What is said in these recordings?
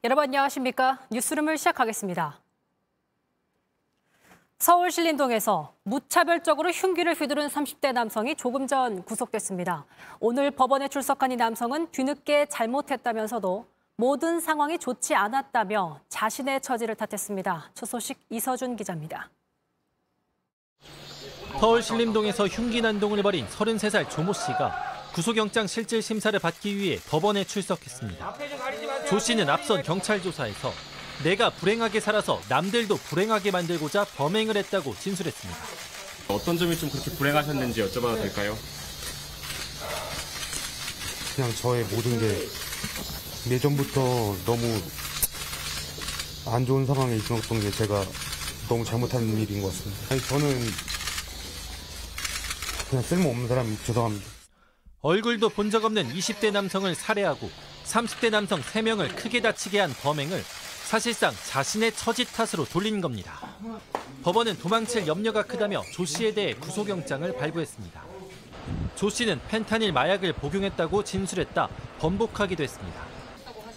여러분 안녕하십니까? 뉴스룸을 시작하겠습니다. 서울 신림동에서 무차별적으로 흉기를 휘두른 30대 남성이 조금 전 구속됐습니다. 오늘 법원에 출석한 이 남성은 뒤늦게 잘못했다면서도 모든 상황이 좋지 않았다며 자신의 처지를 탓했습니다. 첫 소식 이서준 기자입니다. 서울 신림동에서 흉기 난동을 벌인 33살 조모 씨가 구속영장 실질 심사를 받기 위해 법원에 출석했습니다. 조 씨는 앞선 경찰 조사에서 내가 불행하게 살아서 남들도 불행하게 만들고자 범행을 했다고 진술했습니다. 어떤 점이 좀 그렇게 불행하셨는지 여쭤봐도 될까요? 그냥 저의 모든 게 예전부터 너무 안 좋은 상황에 있었던 게 제가 너무 잘못한 일인 것 같습니다. 아니, 저는 그냥 쓸모없는 사람이 죄송합니다. 얼굴도 본 적 없는 20대 남성을 살해하고 30대 남성 3명을 크게 다치게 한 범행을 사실상 자신의 처지 탓으로 돌린 겁니다. 법원은 도망칠 염려가 크다며 조 씨에 대해 구속영장을 발부했습니다. 조 씨는 펜타닐 마약을 복용했다고 진술했다 번복하기도 했습니다.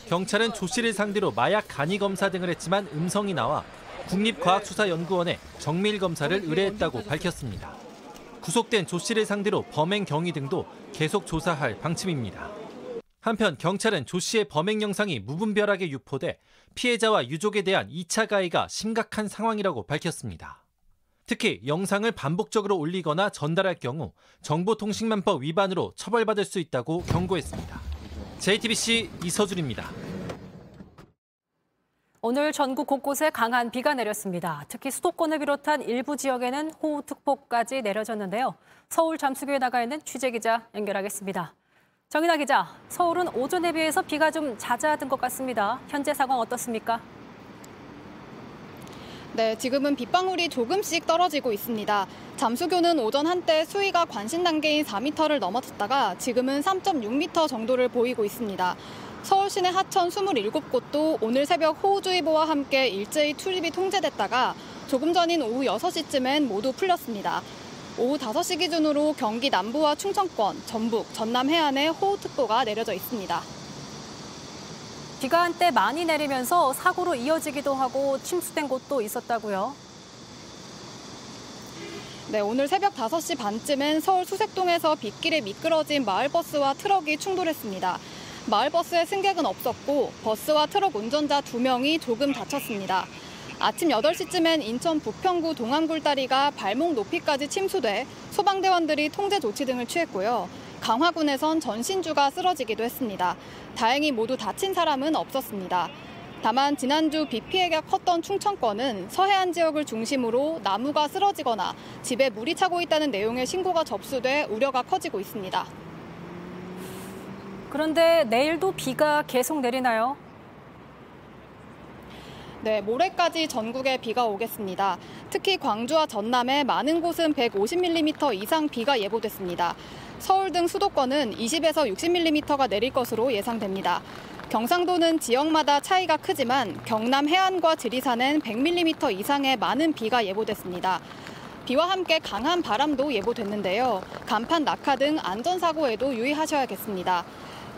경찰은 조 씨를 상대로 마약 간이 검사 등을 했지만 음성이 나와 국립과학수사연구원에 정밀 검사를 의뢰했다고 밝혔습니다. 구속된 조 씨를 상대로 범행 경위 등도 계속 조사할 방침입니다. 한편 경찰은 조 씨의 범행 영상이 무분별하게 유포돼 피해자와 유족에 대한 2차 가해가 심각한 상황이라고 밝혔습니다. 특히 영상을 반복적으로 올리거나 전달할 경우 정보통신망법 위반으로 처벌받을 수 있다고 경고했습니다. JTBC 이서준입니다. 오늘 전국 곳곳에 강한 비가 내렸습니다. 특히 수도권을 비롯한 일부 지역에는 호우특보까지 내려졌는데요. 서울 잠수교에 나가 있는 취재기자 연결하겠습니다. 정인아 기자, 서울은 오전에 비해서 비가 좀 잦아든 것 같습니다. 현재 상황 어떻습니까? 네, 지금은 빗방울이 조금씩 떨어지고 있습니다. 잠수교는 오전 한때 수위가 관심 단계인 4m를 넘어섰다가 지금은 3.6m 정도를 보이고 있습니다. 서울 시내 하천 27곳도 오늘 새벽 호우주의보와 함께 일제히 출입이 통제됐다가 조금 전인 오후 6시쯤엔 모두 풀렸습니다. 오후 5시 기준으로 경기 남부와 충청권, 전북, 전남 해안에 호우특보가 내려져 있습니다. 비가 한때 많이 내리면서 사고로 이어지기도 하고 침수된 곳도 있었다고요? 네, 오늘 새벽 5시 반쯤엔 서울 수색동에서 빗길에 미끄러진 마을버스와 트럭이 충돌했습니다. 마을버스에 승객은 없었고 버스와 트럭 운전자 2명이 조금 다쳤습니다. 아침 8시쯤엔 인천 부평구 동안굴다리가 발목 높이까지 침수돼 소방대원들이 통제 조치 등을 취했고요. 강화군에선 전신주가 쓰러지기도 했습니다. 다행히 모두 다친 사람은 없었습니다. 다만 지난주 비 피해가 컸던 충청권은 서해안 지역을 중심으로 나무가 쓰러지거나 집에 물이 차고 있다는 내용의 신고가 접수돼 우려가 커지고 있습니다. 그런데 내일도 비가 계속 내리나요? 네, 모레까지 전국에 비가 오겠습니다. 특히 광주와 전남의 많은 곳은 150mm 이상 비가 예보됐습니다. 서울 등 수도권은 20에서 60mm가 내릴 것으로 예상됩니다. 경상도는 지역마다 차이가 크지만 경남 해안과 지리산엔 100mm 이상의 많은 비가 예보됐습니다. 비와 함께 강한 바람도 예보됐는데요. 간판 낙하 등 안전사고에도 유의하셔야겠습니다.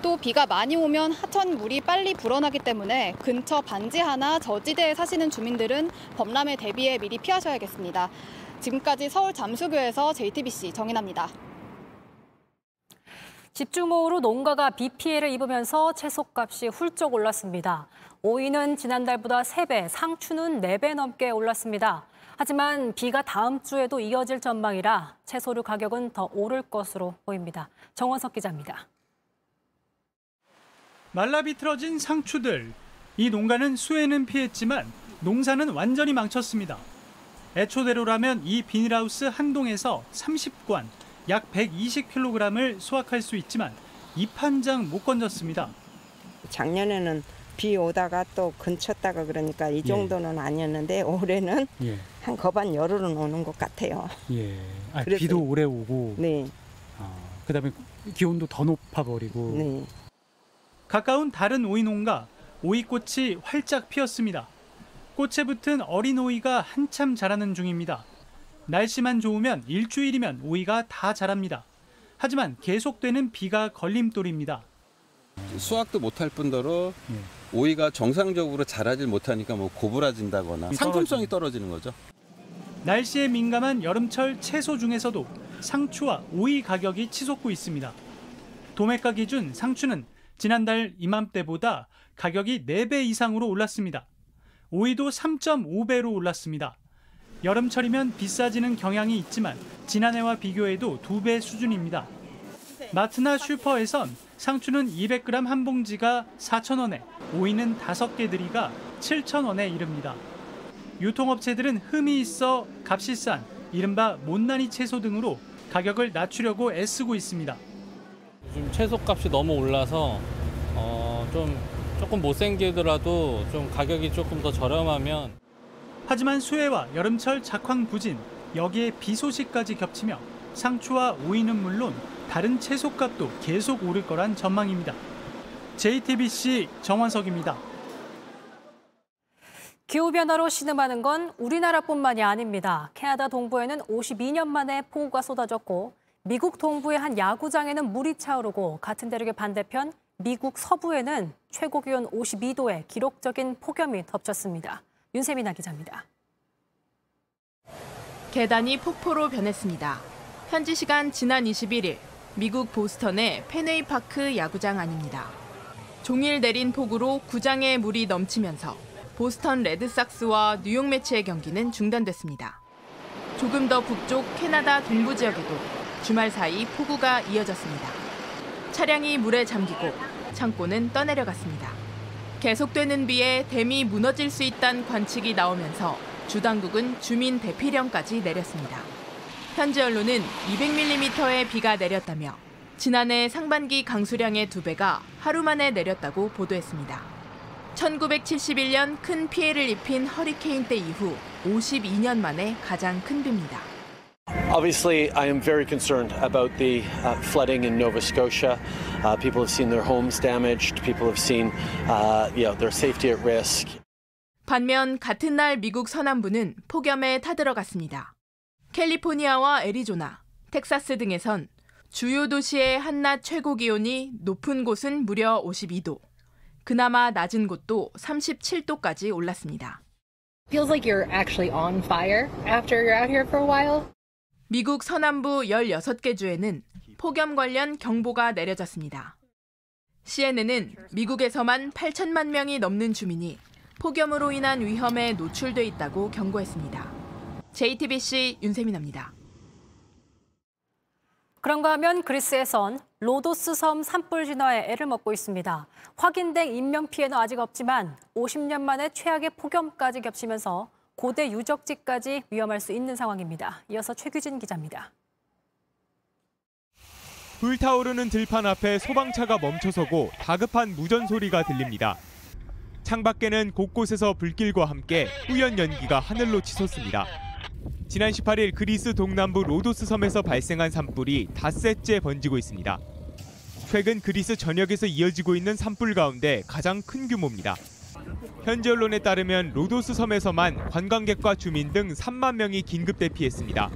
또 비가 많이 오면 하천 물이 빨리 불어나기 때문에 근처 반지하나 저지대에 사시는 주민들은 범람에 대비해 미리 피하셔야겠습니다. 지금까지 서울 잠수교에서 JTBC 정인아입니다. 집중호우로 농가가 비 피해를 입으면서 채소값이 훌쩍 올랐습니다. 오이는 지난달보다 3배, 상추는 4배 넘게 올랐습니다. 하지만 비가 다음 주에도 이어질 전망이라 채소류 가격은 더 오를 것으로 보입니다. 정원석 기자입니다. 말라 비틀어진 상추들. 이 농가는 수해는 피했지만 농사는 완전히 망쳤습니다. 애초대로라면 이 비닐하우스 한 동에서 30관, 약 120kg을 수확할 수 있지만 잎 한 장 못 건졌습니다. 작년에는 비 오다가 또 근쳤다가 그러니까 이 정도는 아니었는데 올해는 한 거반 열흘은 오는 것 같아요. 비도 오래 오고 네. 그다음에 기온도 더 높아버리고. 네. 가까운 다른 오이 농가, 오이꽃이 활짝 피었습니다. 꽃에 붙은 어린 오이가 한참 자라는 중입니다. 날씨만 좋으면 일주일이면 오이가 다 자랍니다. 하지만 계속되는 비가 걸림돌입니다. 수확도 못할 뿐더러 오이가 정상적으로 자라질 못하니까 뭐 고부라진다거나 상품성이 떨어지는 거죠. 날씨에 민감한 여름철 채소 중에서도 상추와 오이 가격이 치솟고 있습니다. 도매가 기준 상추는 지난달 이맘때보다 가격이 4배 이상으로 올랐습니다. 오이도 3.5배로 올랐습니다. 여름철이면 비싸지는 경향이 있지만 지난해와 비교해도 2배 수준입니다. 마트나 슈퍼에선 상추는 200g 한 봉지가 4,000원에 오이는 5개 들이가 7,000원에 이릅니다. 유통업체들은 흠이 있어 값이 싼 이른바 못난이 채소 등으로 가격을 낮추려고 애쓰고 있습니다. 요즘 채소값이 너무 올라서 조금 못생기더라도 좀 가격이 조금 더 저렴하면. 하지만 수해와 여름철 작황 부진, 여기에 비 소식까지 겹치며 상추와 오이는 물론 다른 채소값도 계속 오를 거란 전망입니다. JTBC 정원석입니다. 기후변화로 신음하는 건 우리나라뿐만이 아닙니다. 캐나다 동부에는 52년 만에 폭우가 쏟아졌고 미국 동부의 한 야구장에는 물이 차오르고 같은 대륙의 반대편 미국 서부에는 최고 기온 52도의 기록적인 폭염이 덮쳤습니다. 윤세민아 기자입니다. 계단이 폭포로 변했습니다. 현지 시간 지난 21일 미국 보스턴의 펜웨이 파크 야구장 안입니다. 종일 내린 폭우로 구장에 물이 넘치면서 보스턴 레드삭스와 뉴욕 매치의 경기는 중단됐습니다. 조금 더 북쪽 캐나다 동부 지역에도 주말 사이 폭우가 이어졌습니다. 차량이 물에 잠기고 창고는 떠내려갔습니다. 계속되는 비에 댐이 무너질 수 있다는 관측이 나오면서 주 당국은 주민 대피령까지 내렸습니다. 현지 언론은 200mm의 비가 내렸다며 지난해 상반기 강수량의 2배가 하루 만에 내렸다고 보도했습니다. 1971년 큰 피해를 입힌 허리케인 때 이후 52년 만에 가장 큰 비입니다. Obviously, I am very concerned about the flooding in Nova Scotia. People have seen their homes damaged. People have seen, their safety at risk. 반면 같은 날 미국 서남부는 폭염에 타들어갔습니다. 캘리포니아와 애리조나, 텍사스 등에선 주요 도시의 한낮 최고 기온이 높은 곳은 무려 52도, 그나마 낮은 곳도 37도까지 올랐습니다. Feels like you're actually on fire after you're out here for a while. 미국 서남부 16개 주에는 폭염 관련 경보가 내려졌습니다. CNN은 미국에서만 8천만 명이 넘는 주민이 폭염으로 인한 위험에 노출돼 있다고 경고했습니다. JTBC 윤세민입니다. 그런가 하면 그리스에선 로도스 섬 산불 진화에 애를 먹고 있습니다. 확인된 인명피해는 아직 없지만 50년 만에 최악의 폭염까지 겹치면서 고대 유적지까지 위험할 수 있는 상황입니다. 이어서 최규진 기자입니다. 불타오르는 들판 앞에 소방차가 멈춰서고 다급한 무전 소리가 들립니다. 창밖에는 곳곳에서 불길과 함께 뿌연 연기가 하늘로 치솟습니다. 지난 18일 그리스 동남부 로도스 섬에서 발생한 산불이 닷새째 번지고 있습니다. 최근 그리스 전역에서 이어지고 있는 산불 가운데 가장 큰 규모입니다. 현지 언론에 따르면 로도스 섬에서만 관광객과 주민 등 3만 명이 긴급 대피했습니다.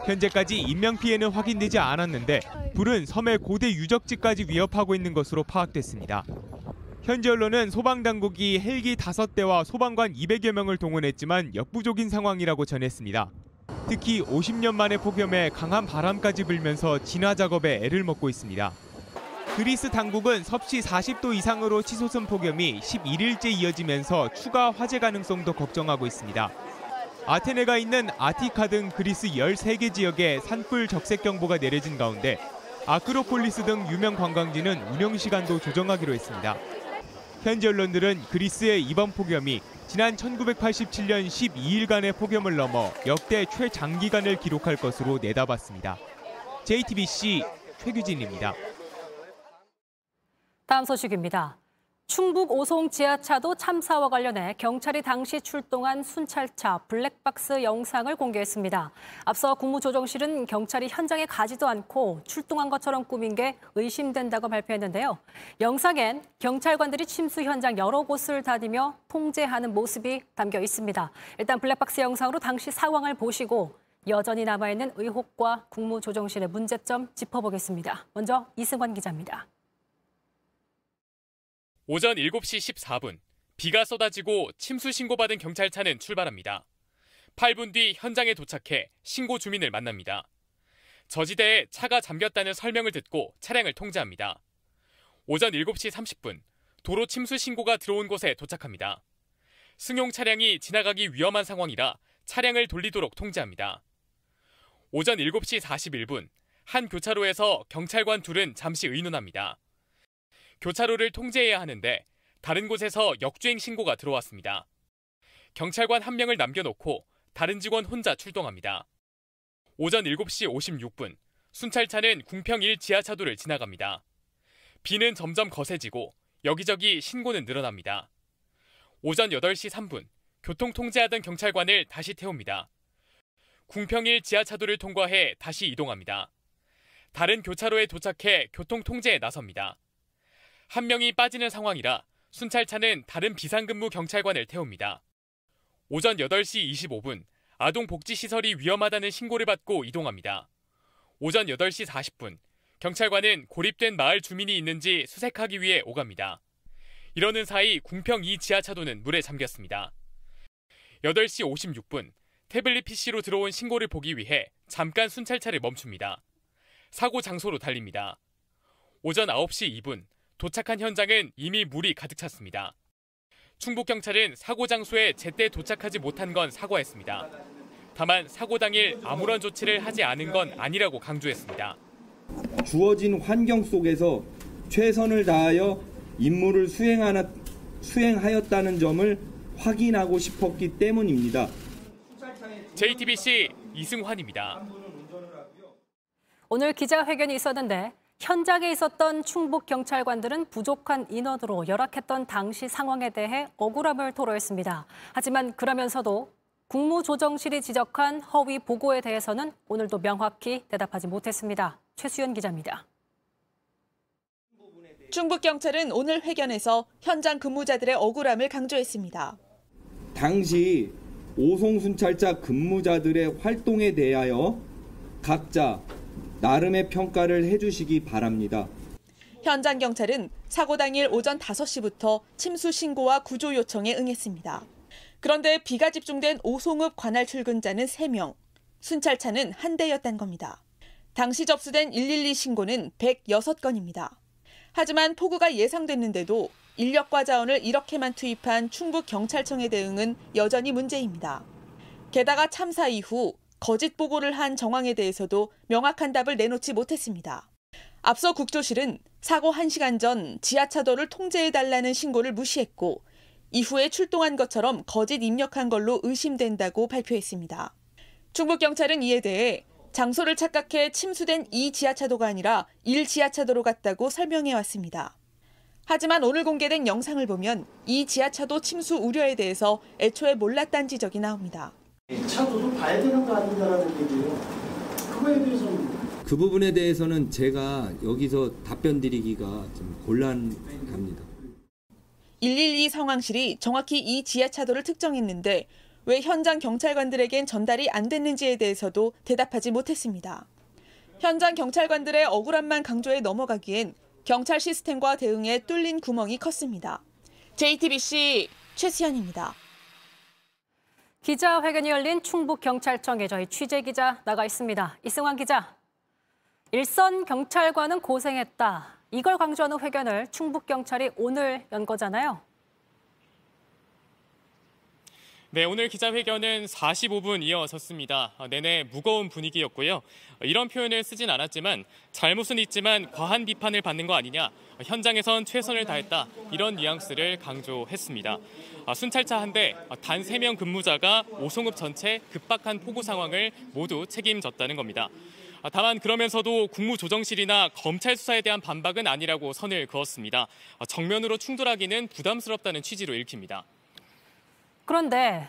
현재까지 인명피해는 확인되지 않았는데 불은 섬의 고대 유적지까지 위협하고 있는 것으로 파악됐습니다. 현지 언론은 소방당국이 헬기 5대와 소방관 200여 명을 동원했지만 역부족인 상황이라고 전했습니다. 특히 50년 만의 폭염에 강한 바람까지 불면서 진화 작업에 애를 먹고 있습니다. 그리스 당국은 섭씨 40도 이상으로 치솟은 폭염이 11일째 이어지면서 추가 화재 가능성도 걱정하고 있습니다. 아테네가 있는 아티카 등 그리스 13개 지역에 산불 적색 경보가 내려진 가운데 아크로폴리스 등 유명 관광지는 운영 시간도 조정하기로 했습니다. 현지 언론들은 그리스의 이번 폭염이 지난 1987년 12일간의 폭염을 넘어 역대 최장기간을 기록할 것으로 내다봤습니다. JTBC 최규진입니다. 다음 소식입니다. 충북 오송 지하차도 참사와 관련해 경찰이 당시 출동한 순찰차 블랙박스 영상을 공개했습니다. 앞서 국무조정실은 경찰이 현장에 가지도 않고 출동한 것처럼 꾸민 게 의심된다고 발표했는데요. 영상엔 경찰관들이 침수 현장 여러 곳을 다니며 통제하는 모습이 담겨 있습니다. 일단 블랙박스 영상으로 당시 상황을 보시고 여전히 남아있는 의혹과 국무조정실의 문제점 짚어보겠습니다. 먼저 이승환 기자입니다. 오전 7시 14분, 비가 쏟아지고 침수 신고받은 경찰차는 출발합니다. 8분 뒤 현장에 도착해 신고 주민을 만납니다. 저지대에 차가 잠겼다는 설명을 듣고 차량을 통제합니다. 오전 7시 30분, 도로 침수 신고가 들어온 곳에 도착합니다. 승용 차량이 지나가기 위험한 상황이라 차량을 돌리도록 통제합니다. 오전 7시 41분, 한 교차로에서 경찰관 둘은 잠시 의논합니다. 교차로를 통제해야 하는데 다른 곳에서 역주행 신고가 들어왔습니다. 경찰관 한 명을 남겨놓고 다른 직원 혼자 출동합니다. 오전 7시 56분, 순찰차는 궁평 1 지하차도를 지나갑니다. 비는 점점 거세지고 여기저기 신고는 늘어납니다. 오전 8시 3분, 교통 통제하던 경찰관을 다시 태웁니다. 궁평 1 지하차도를 통과해 다시 이동합니다. 다른 교차로에 도착해 교통 통제에 나섭니다. 한 명이 빠지는 상황이라 순찰차는 다른 비상근무 경찰관을 태웁니다. 오전 8시 25분, 아동복지시설이 위험하다는 신고를 받고 이동합니다. 오전 8시 40분, 경찰관은 고립된 마을 주민이 있는지 수색하기 위해 오갑니다. 이러는 사이 궁평 2 지하차도는 물에 잠겼습니다. 8시 56분, 태블릿 PC로 들어온 신고를 보기 위해 잠깐 순찰차를 멈춥니다. 사고 장소로 달립니다. 오전 9시 2분, 도착한 현장은 이미 물이 가득 찼습니다. 충북경찰은 사고 장소에 제때 도착하지 못한 건 사과했습니다. 다만 사고 당일 아무런 조치를 하지 않은 건 아니라고 강조했습니다. 주어진 환경 속에서 최선을 다하여 임무를 수행하였다는 점을 확인하고 싶었기 때문입니다. JTBC 이승환입니다. 오늘 기자회견이 있었는데 현장에 있었던 충북 경찰관들은 부족한 인원으로 열악했던 당시 상황에 대해 억울함을 토로했습니다. 하지만 그러면서도 국무조정실이 지적한 허위 보고에 대해서는 오늘도 명확히 대답하지 못했습니다. 최수연 기자입니다. 충북경찰은 오늘 회견에서 현장 근무자들의 억울함을 강조했습니다. 당시 오송순찰차 근무자들의 활동에 대하여 각자 나름의 평가를 해주시기 바랍니다. 현장 경찰은 사고 당일 오전 5시부터 침수 신고와 구조 요청에 응했습니다. 그런데 비가 집중된 오송읍 관할 출근자는 3명, 순찰차는 1대였단 겁니다. 당시 접수된 112 신고는 106건입니다. 하지만 폭우가 예상됐는데도 인력과 자원을 이렇게만 투입한 충북경찰청의 대응은 여전히 문제입니다. 게다가 참사 이후 거짓 보고를 한 정황에 대해서도 명확한 답을 내놓지 못했습니다. 앞서 국조실은 사고 1시간 전 지하차도를 통제해달라는 신고를 무시했고 이후에 출동한 것처럼 거짓 입력한 걸로 의심된다고 발표했습니다. 충북경찰은 이에 대해 장소를 착각해 침수된 2 지하차도가 아니라 1 지하차도로 갔다고 설명해왔습니다. 하지만 오늘 공개된 영상을 보면 이 지하차도 침수 우려에 대해서 애초에 몰랐다는 지적이 나옵니다. 차도도 봐야 되는 거 아닌가라는 얘기예요. 그거에 대해서는 그 부분에 대해서는 제가 여기서 답변 드리기가 좀 곤란합니다. 112 상황실이 정확히 이 지하차도를 특정했는데 왜 현장 경찰관들에겐 전달이 안 됐는지에 대해서도 대답하지 못했습니다. 현장 경찰관들의 억울함만 강조해 넘어가기엔 경찰 시스템과 대응에 뚫린 구멍이 컸습니다. JTBC 최수연입니다. 기자회견이 열린 충북경찰청에 저희 취재기자 나가 있습니다. 이승환 기자. 일선 경찰관은 고생했다. 이걸 강조하는 회견을 충북경찰이 오늘 연 거잖아요. 네, 오늘 기자회견은 45분 이어졌습니다. 내내 무거운 분위기였고요. 이런 표현을 쓰진 않았지만 잘못은 있지만 과한 비판을 받는 거 아니냐, 현장에선 최선을 다했다, 이런 뉘앙스를 강조했습니다. 순찰차 한 대, 단 3명 근무자가 오송읍 전체 급박한 폭우 상황을 모두 책임졌다는 겁니다. 다만 그러면서도 국무조정실이나 검찰 수사에 대한 반박은 아니라고 선을 그었습니다. 정면으로 충돌하기는 부담스럽다는 취지로 읽힙니다. 그런데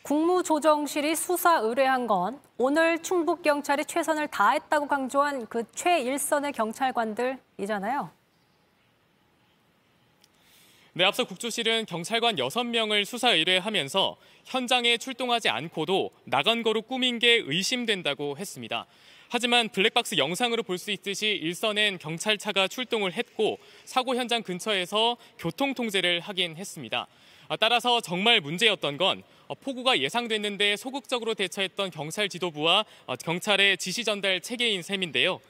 국무조정실이 수사 의뢰한 건 오늘 충북경찰이 최선을 다했다고 강조한 그 최일선의 경찰관들이잖아요. 네, 앞서 국조실은 경찰관 6명을 수사 의뢰하면서 현장에 출동하지 않고도 나간 거로 꾸민 게 의심된다고 했습니다. 하지만 블랙박스 영상으로 볼 수 있듯이 일선엔 경찰차가 출동을 했고 사고 현장 근처에서 교통 통제를 하긴 했습니다. 따라서 정말 문제였던 건 폭우가 예상됐는데 소극적으로 대처했던 경찰 지도부와 경찰의 지시 전달 체계인 셈인데요.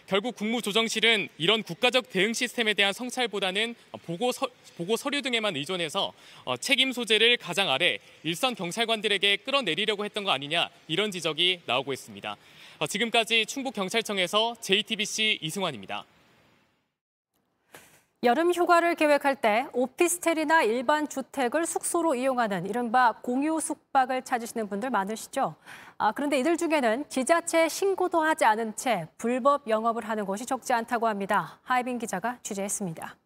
결국 국무조정실은 이런 국가적 대응 시스템에 대한 성찰보다는 보고 서류 등에만 의존해서 책임 소재를 가장 아래 일선 경찰관들에게 끌어내리려고 했던 거 아니냐 이런 지적이 나오고 있습니다. 지금까지 충북경찰청에서 JTBC 이승환입니다. 여름 휴가를 계획할 때 오피스텔이나 일반 주택을 숙소로 이용하는 이른바 공유 숙박을 찾으시는 분들 많으시죠? 그런데 이들 중에는 지자체에 신고도 하지 않은 채 불법 영업을 하는 곳이 적지 않다고 합니다. 하예빈 기자가 취재했습니다.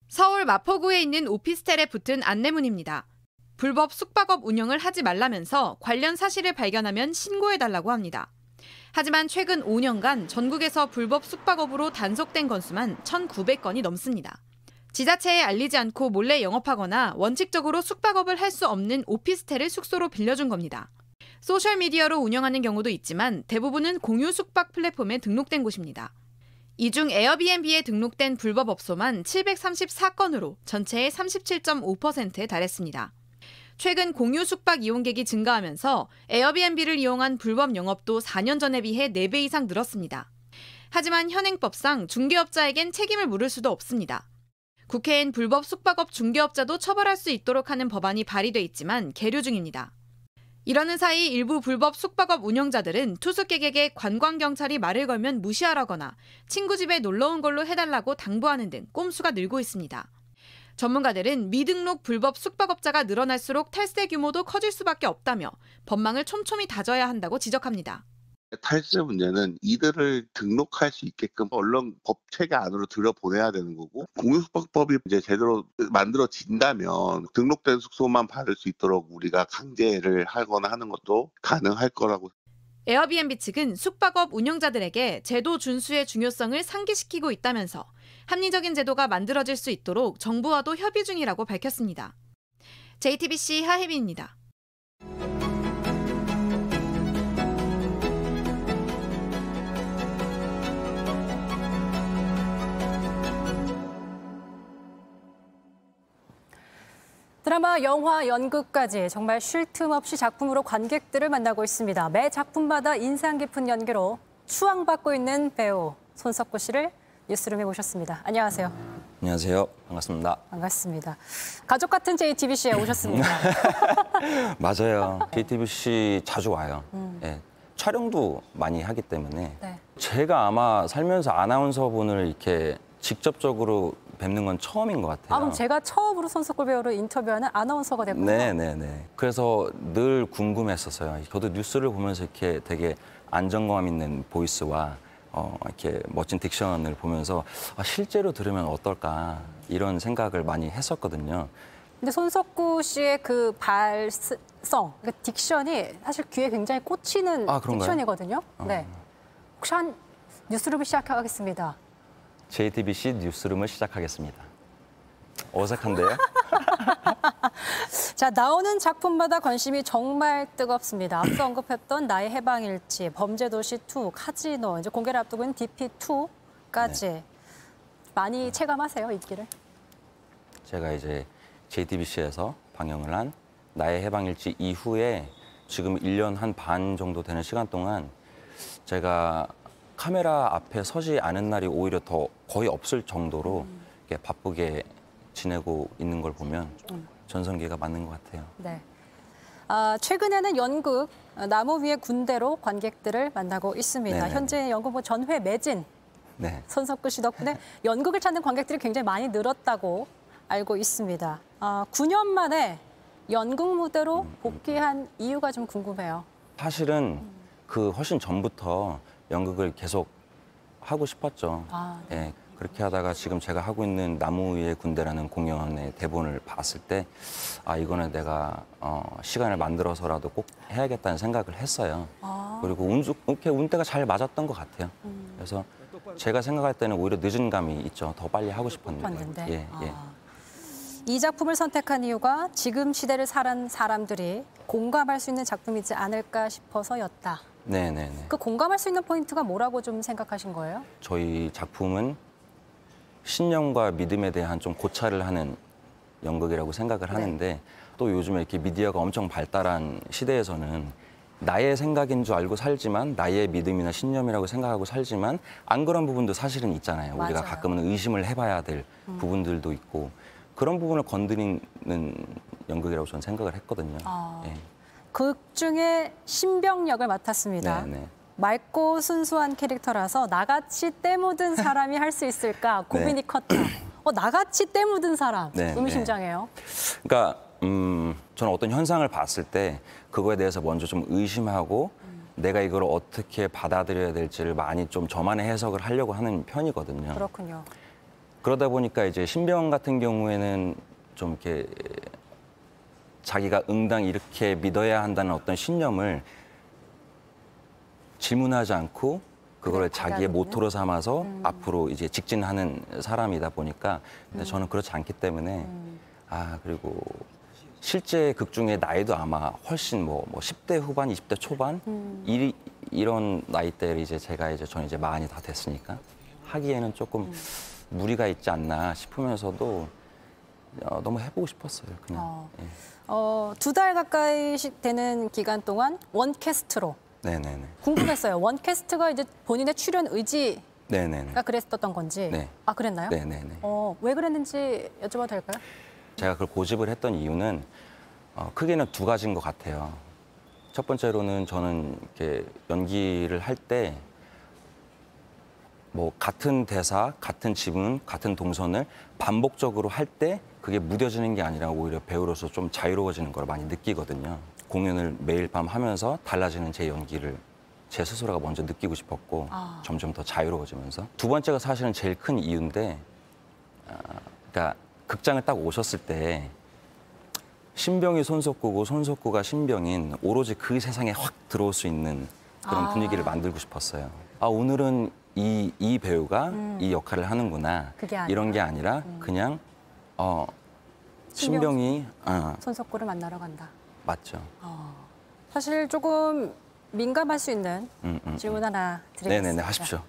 서울 마포구에 있는 오피스텔에 붙은 안내문입니다. 불법 숙박업 운영을 하지 말라면서 관련 사실을 발견하면 신고해달라고 합니다. 하지만 최근 5년간 전국에서 불법 숙박업으로 단속된 건수만 1,900건이 넘습니다. 지자체에 알리지 않고 몰래 영업하거나 원칙적으로 숙박업을 할 수 없는 오피스텔을 숙소로 빌려준 겁니다. 소셜미디어로 운영하는 경우도 있지만 대부분은 공유 숙박 플랫폼에 등록된 곳입니다. 이 중 에어비앤비에 등록된 불법 업소만 734건으로 전체의 37.5%에 달했습니다. 최근 공유 숙박 이용객이 증가하면서 에어비앤비를 이용한 불법 영업도 4년 전에 비해 4배 이상 늘었습니다. 하지만 현행법상 중개업자에겐 책임을 물을 수도 없습니다. 국회엔 불법 숙박업 중개업자도 처벌할 수 있도록 하는 법안이 발의돼 있지만 계류 중입니다. 이러는 사이 일부 불법 숙박업 운영자들은 투숙객에게 관광경찰이 말을 걸면 무시하라거나 친구 집에 놀러 온 걸로 해달라고 당부하는 등 꼼수가 늘고 있습니다. 전문가들은 미등록 불법 숙박업자가 늘어날수록 탈세 규모도 커질 수밖에 없다며 법망을 촘촘히 다져야 한다고 지적합니다. 탈세 문제는 이들을 등록할 수 있게끔 언론 법 체계 안으로 들여보내야 되는 거고 공유숙박법이 이제 제대로 만들어진다면 등록된 숙소만 받을 수 있도록 우리가 강제를 하거나 하는 것도 가능할 거라고. 에어비앤비 측은 숙박업 운영자들에게 제도 준수의 중요성을 상기시키고 있다면서 합리적인 제도가 만들어질 수 있도록 정부와도 협의 중이라고 밝혔습니다. JTBC 하혜빈입니다. 드라마, 영화, 연극까지 정말 쉴 틈 없이 작품으로 관객들을 만나고 있습니다. 매 작품마다 인상 깊은 연기로 추앙받고 있는 배우 손석구 씨를 뉴스룸에 모셨습니다. 안녕하세요. 안녕하세요. 반갑습니다. 반갑습니다. 가족 같은 JTBC에 오셨습니다. 맞아요. JTBC 자주 와요. 네, 촬영도 많이 하기 때문에 네. 제가 아마 살면서 아나운서분을 이렇게 직접적으로 뵙는 건 처음인 것 같아요. 그럼 제가 처음으로 손석구 배우를 인터뷰하는 아나운서가 됐군요. 네네네. 그래서 늘 궁금했었어요. 저도 뉴스를 보면서 이렇게 되게 안정감 있는 보이스와 이렇게 멋진 딕션을 보면서 실제로 들으면 어떨까 이런 생각을 많이 했었거든요. 근데 손석구 씨의 그 발성, 그 딕션이 사실 귀에 굉장히 꽂히는 딕션이거든요. 네. 혹시 한 뉴스룸을 시작하겠습니다. JTBC 뉴스룸을 시작하겠습니다. 어색한데요? 자, 나오는 작품마다 관심이 정말 뜨겁습니다. 앞서 언급했던 나의 해방일지, 범죄도시2, 카지노, 이제 공개를 앞두고 있는 DP2까지 네. 많이 체감하세요, 인기를? 제가 이제 JTBC에서 방영을 한 나의 해방일지 이후에 지금 1년 한 반 정도 되는 시간 동안 제가 카메라 앞에 서지 않은 날이 오히려 더 거의 없을 정도로 이렇게 바쁘게 지내고 있는 걸 보면 전성기가 맞는 것 같아요. 네. 최근에는 연극 나무 위의 군대로 관객들을 만나고 있습니다. 네네. 현재 연극 전회 매진. 네. 손석구 씨 덕분에 연극을 찾는 관객들이 굉장히 많이 늘었다고 알고 있습니다. 9년 만에 연극 무대로 복귀한 이유가 좀 궁금해요. 사실은 그 훨씬 전부터 연극을 계속 하고 싶었죠. 네. 그렇게 하다가 지금 제가 하고 있는 나무 위의 군대라는 공연의 대본을 봤을 때 이거는 내가 시간을 만들어서라도 꼭 해야겠다는 생각을 했어요. 그리고 이렇게 운대가 잘 맞았던 것 같아요. 그래서 제가 생각할 때는 오히려 늦은 감이 있죠. 더 빨리 하고 싶었는데. 예. 이 작품을 선택한 이유가 지금 시대를 살아온 사람들이 공감할 수 있는 작품이지 않을까 싶어서였다. 네네네. 그 공감할 수 있는 포인트가 뭐라고 좀 생각하신 거예요? 저희 작품은 신념과 믿음에 대한 좀 고찰을 하는 연극이라고 생각을 하는데 또 요즘에 이렇게 미디어가 엄청 발달한 시대에서는 나의 생각인 줄 알고 살지만 나의 믿음이나 신념이라고 생각하고 살지만 안 그런 부분도 사실은 있잖아요. 우리가 가끔은 의심을 해봐야 될 부분들도 있고 그런 부분을 건드리는 연극이라고 저는 생각을 했거든요. 예. 극 중에 신병 역을 맡았습니다. 네네. 맑고 순수한 캐릭터라서 나같이 때 묻은 사람이 할 수 있을까 고민이 컸다. 나같이 때 묻은 사람, 의미심장해요. 그러니까 저는 어떤 현상을 봤을 때 그거에 대해서 먼저 좀 의심하고 내가 이걸 어떻게 받아들여야 될지를 많이 좀 저만의 해석을 하려고 하는 편이거든요. 그렇군요. 그러다 보니까 이제 신병 같은 경우에는 좀 이렇게 자기가 응당 이렇게 믿어야 한다는 어떤 신념을 질문하지 않고 그거를 자기의 모토로 삼아서 앞으로 이제 직진하는 사람이다 보니까 근데 저는 그렇지 않기 때문에 그리고 실제 극 중에 나이도 아마 훨씬 뭐 10대 후반, 20대 초반 이런 나이대를 이제 저는 이제 많이 다 됐으니까 하기에는 조금 무리가 있지 않나 싶으면서도 너무 해보고 싶었어요. 그냥. 2달 가까이씩 되는 기간 동안 원캐스트로. 네네네. 궁금했어요. 원캐스트가 이제 본인의 출연 의지가 네네네. 그랬었던 건지. 네. 그랬나요? 네네네. 왜 그랬는지 여쭤봐도 될까요? 제가 그걸 고집을 했던 이유는 크게는 두 가지인 것 같아요. 첫 번째로는 저는 이렇게 연기를 할 때 뭐 같은 대사, 같은 지문, 같은 동선을 반복적으로 할 때 그게 무뎌지는 게 아니라 오히려 배우로서 좀 자유로워지는 걸 많이 느끼거든요. 공연을 매일 밤 하면서 달라지는 제 연기를 제 스스로가 먼저 느끼고 싶었고 점점 더 자유로워지면서 두 번째가 사실은 제일 큰 이유인데 그러니까 극장을 딱 오셨을 때 신병이 손석구고 손석구가 신병인 오로지 그 세상에 확 들어올 수 있는 그런 분위기를 만들고 싶었어요. 오늘은 이 배우가 이 역할을 하는구나. 이런 게 아니라 그냥 신병이 손석구를 만나러 간다. 맞죠. 사실 조금 민감할 수 있는 질문 하나 드리겠습니다. 네네네, 하십시오.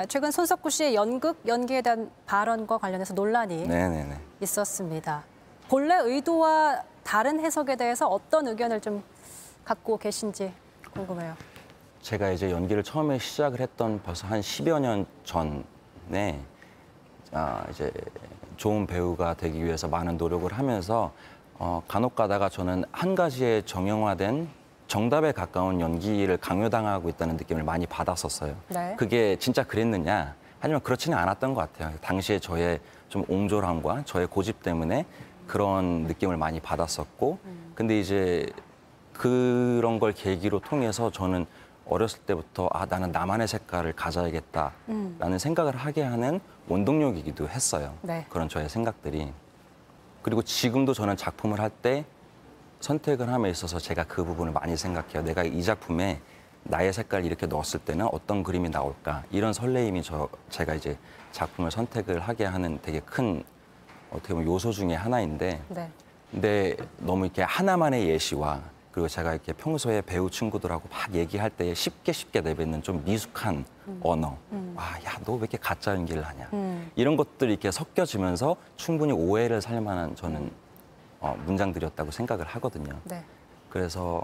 최근 손석구 씨의 연극 연기에 대한 발언과 관련해서 논란이 네네네. 있었습니다. 본래 의도와 다른 해석에 대해서 어떤 의견을 좀 갖고 계신지 궁금해요. 제가 이제 연기를 처음에 시작을 했던 벌써 한 10여 년 전에 이제 좋은 배우가 되기 위해서 많은 노력을 하면서 간혹 가다가 저는 한 가지의 정형화된 정답에 가까운 연기를 강요당하고 있다는 느낌을 많이 받았었어요. 네. 그게 진짜 그랬느냐? 하지만 그렇지는 않았던 것 같아요. 당시에 저의 좀 옹졸함과 저의 고집 때문에 그런 느낌을 많이 받았었고 근데 이제 그런 걸 계기로 통해서 저는 어렸을 때부터 나는 나만의 색깔을 가져야겠다라는 생각을 하게 하는 원동력이기도 했어요. 네. 그런 저의 생각들이. 그리고 지금도 저는 작품을 할 때 선택을 함에 있어서 제가 그 부분을 많이 생각해요. 내가 이 작품에 나의 색깔을 이렇게 넣었을 때는 어떤 그림이 나올까. 이런 설레임이 제가 이제 작품을 선택을 하게 하는 되게 큰 어떻게 보면 요소 중에 하나인데 근데 너무 이렇게 하나만의 예시와 그리고 제가 이렇게 평소에 배우 친구들하고 막 얘기할 때 쉽게 내뱉는 좀 미숙한 언어. 야, 너 왜 이렇게 가짜 연기를 하냐. 이런 것들이 이렇게 섞여지면서 충분히 오해를 살 만한 저는 문장들이었다고 생각을 하거든요. 네. 그래서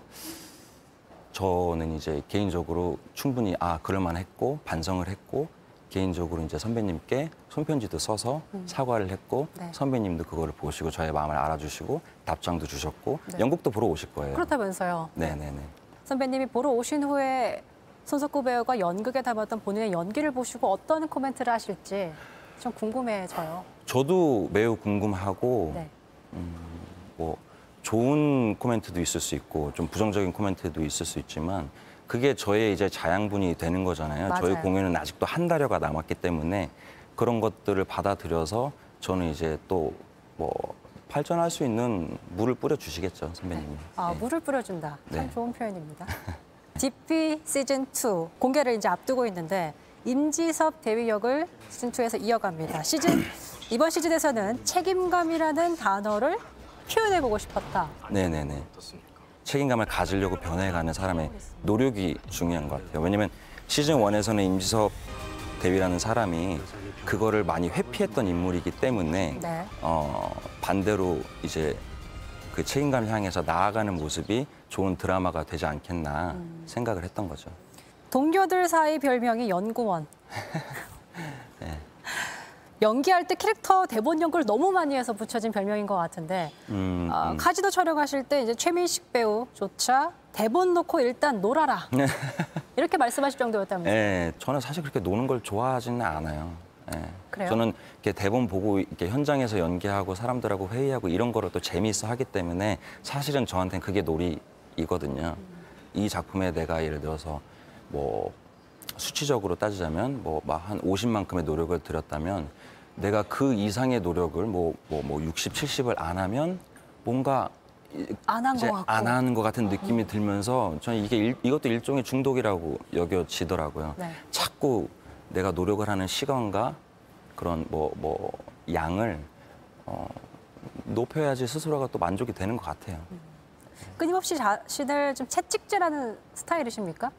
저는 이제 개인적으로 충분히 그럴만했고 반성을 했고 개인적으로 이제 선배님께 손편지도 써서 사과를 했고 선배님도 그거를 보시고 저의 마음을 알아주시고 답장도 주셨고 연극도 보러 오실 거예요. 그렇다면서요. 네네네. 선배님이 보러 오신 후에 손석구 배우가 연극에 담았던 본인의 연기를 보시고 어떤 코멘트를 하실지 좀 궁금해져요. 저도 매우 궁금하고 뭐 좋은 코멘트도 있을 수 있고 좀 부정적인 코멘트도 있을 수 있지만 그게 저의 이제 자양분이 되는 거잖아요. 맞아요. 저희 공연은 아직도 한 달여가 남았기 때문에 그런 것들을 받아들여서 저는 이제 또 뭐 발전할 수 있는 물을 뿌려주시겠죠, 선배님이. 네. 물을 뿌려준다. 참 좋은 표현입니다. DP 시즌2 공개를 이제 앞두고 있는데 임지섭 대위 역을 시즌2에서 이어갑니다. 이번 시즌에서는 책임감이라는 단어를 표현해보고 싶었다. 네네네. 책임감을 가지려고 변해가는 사람의 노력이 중요한 것 같아요. 왜냐면 시즌 1에서는 임지섭 대위라는 사람이 그거를 많이 회피했던 인물이기 때문에 네. 반대로 이제 그 책임감을 향해서 나아가는 모습이 좋은 드라마가 되지 않겠나 생각을 했던 거죠. 동료들 사이 별명이 연구원. 네. 연기할 때 캐릭터 대본 연구를 너무 많이 해서 붙여진 별명인 것 같은데 카지노 촬영하실 때 이제 최민식 배우조차 대본 놓고 일단 놀아라 이렇게 말씀하실 정도였다면서요? 네, 저는 사실 그렇게 노는 걸 좋아하지는 않아요. 네. 그래요? 저는 이렇게 대본 보고 이렇게 현장에서 연기하고 사람들하고 회의하고 이런 거를 또 재미있어 하기 때문에 사실은 저한테는 그게 놀이이거든요. 이 작품에 내가 예를 들어서 뭐 수치적으로 따지자면 뭐 한 50만큼의 노력을 들였다면 내가 그 이상의 노력을 뭐 60, 70을 안 하면 뭔가 안 한 것 같고 안 하는 것 같은 느낌이 들면서 저는 이것도 일종의 중독이라고 여겨지더라고요. 네. 자꾸 내가 노력을 하는 시간과 그런 뭐 양을 높여야지 스스로가 또 만족이 되는 것 같아요. 끊임없이 자신을 좀 채찍질하는 스타일이십니까?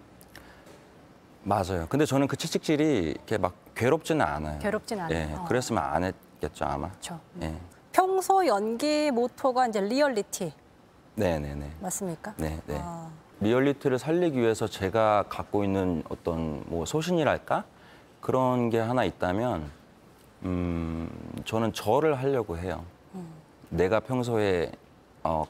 맞아요. 근데 저는 그 채찍질이 이렇게 막 괴롭지는 않아요. 괴롭진 않아요. 예, 그랬으면 안 했겠죠 아마. 그렇죠. 예. 평소 연기 모토가 이제 리얼리티. 네네네. 맞습니까? 네. 리얼리티를 살리기 위해서 제가 갖고 있는 어떤 뭐 소신이랄까 그런 게 하나 있다면 저는 저를 하려고 해요. 내가 평소에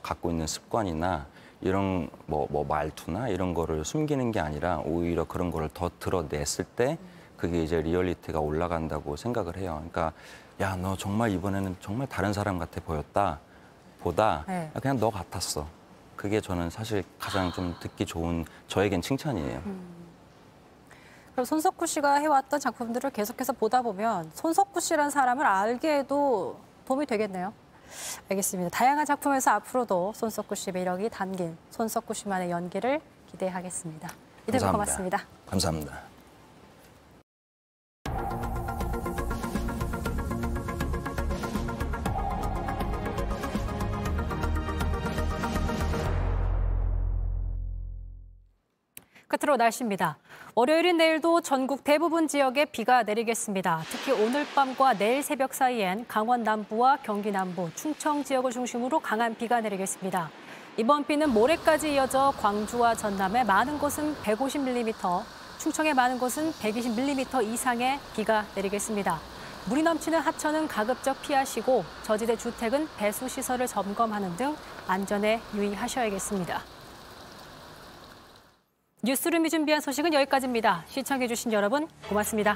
갖고 있는 습관이나 이런 뭐 말투나 이런 거를 숨기는 게 아니라 오히려 그런 거를 더 드러냈을 때 그게 이제 리얼리티가 올라간다고 생각을 해요. 그러니까 야, 너 정말 이번에는 정말 다른 사람 같아 보였다 보다 네. 그냥 너 같았어. 그게 저는 사실 가장 좀 듣기 좋은 저에겐 칭찬이에요. 그럼 손석구 씨가 해왔던 작품들을 계속해서 보다 보면 손석구 씨라는 사람을 알게도 도움이 되겠네요. 알겠습니다. 다양한 작품에서 앞으로도 손석구 씨 매력이 담긴 손석구 씨만의 연기를 기대하겠습니다. 이대로 고맙습니다. 감사합니다. 끝으로 날씨입니다. 월요일인 내일도 전국 대부분 지역에 비가 내리겠습니다. 특히 오늘 밤과 내일 새벽 사이엔 강원 남부와 경기 남부, 충청 지역을 중심으로 강한 비가 내리겠습니다. 이번 비는 모레까지 이어져 광주와 전남의 많은 곳은 150mm, 충청의 많은 곳은 120mm 이상의 비가 내리겠습니다. 물이 넘치는 하천은 가급적 피하시고 저지대 주택은 배수 시설을 점검하는 등 안전에 유의하셔야겠습니다. 뉴스룸이 준비한 소식은 여기까지입니다. 시청해주신 여러분 고맙습니다.